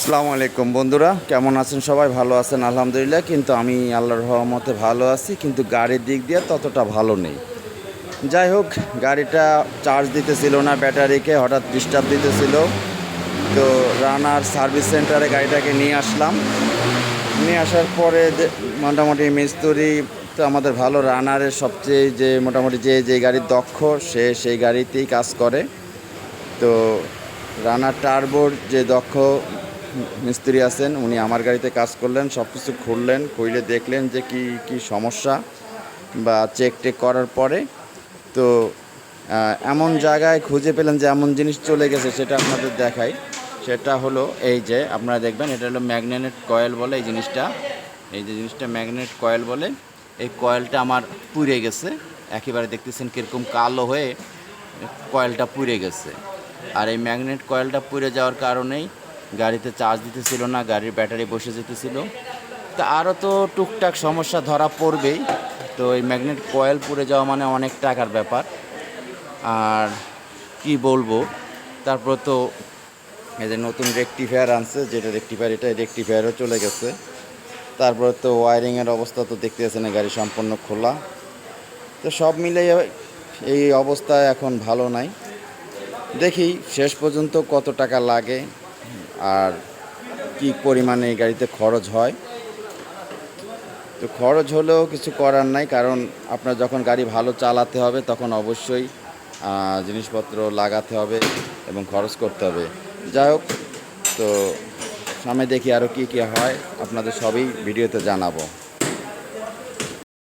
আসসালামু আলাইকুম বন্ধুরা, কেমন আছেন? সবাই ভালো আছেন আলহামদুলিল্লাহ। কিন্তু আমি আল্লাহর রহমতে ভালো আছি, কিন্তু গাড়ির দিক দিয়ে ততটা ভালো নেই। যাই হোক, গাড়িটা চার্জ দিতেছিল না, ব্যাটারিকে হঠাৎ ডিস্টার্ব দিতেছিল। তো রানার সার্ভিস সেন্টারে গাড়িটাকে নিয়ে আসলাম। নিয়ে আসার পরে মোটামুটি মিস্ত্রি তো আমাদের ভালো, রানারের সবচেয়ে যে মোটামুটি যে গাড়ির দক্ষ সে সেই গাড়িতেই কাজ করে। তো রানার টার্বোর যে দক্ষ মিস্ত্রি আছেন উনি আমার গাড়িতে কাজ করলেন, সব কিছু খুললেন, খুলে দেখলেন যে কি কি সমস্যা বা চেক টেক করার পরে তো এমন জায়গায় খুঁজে পেলেন যে এমন জিনিস চলে গেছে, সেটা আপনাদের দেখাই। সেটা হলো এই যে আপনারা দেখবেন, এটা হলো ম্যাগনেট কয়েল বলে এই জিনিসটা। এই যে জিনিসটা ম্যাগনেট কয়েল বলে, এই কয়েলটা আমার পুড়ে গেছে। একেবারে দেখতেছেন কীরকম কালো হয়ে কয়েলটা পুড়ে গেছে। আর এই ম্যাগনেট কয়েলটা পুড়ে যাওয়ার কারণেই গাড়িতে চার্জ দিতেছিল না, গাড়ির ব্যাটারি বসে যেতেছিল। তা আরও তো টুকটাক সমস্যা ধরা পড়বেই। তো এই ম্যাগনেট কয়েল পুড়ে যাওয়া মানে অনেক টাকার ব্যাপার। আর কি বলবো, তারপর তো এই যে নতুন রেকটিফায়ার আনছে, যেটা রেকটিফায়ার, এটা রেকটিফায়ারও চলে গেছে। তারপরে তো ওয়ারিংয়ের অবস্থা তো দেখতেছেন, গাড়ি সম্পূর্ণ খোলা। তো সব মিলে এই অবস্থায় এখন ভালো নাই। দেখি শেষ পর্যন্ত কত টাকা লাগে আর কি পরিমাণে এই গাড়িতে খরচ হয়। তো খরচ হলেও কিছু করার নাই, কারণ আপনার যখন গাড়ি ভালো চালাতে হবে তখন অবশ্যই জিনিসপত্র লাগাতে হবে এবং খরচ করতে হবে। যাই হোক, তো সামনে দেখি আরও কী কী হয়, আপনাদের সবই ভিডিওতে জানাবো।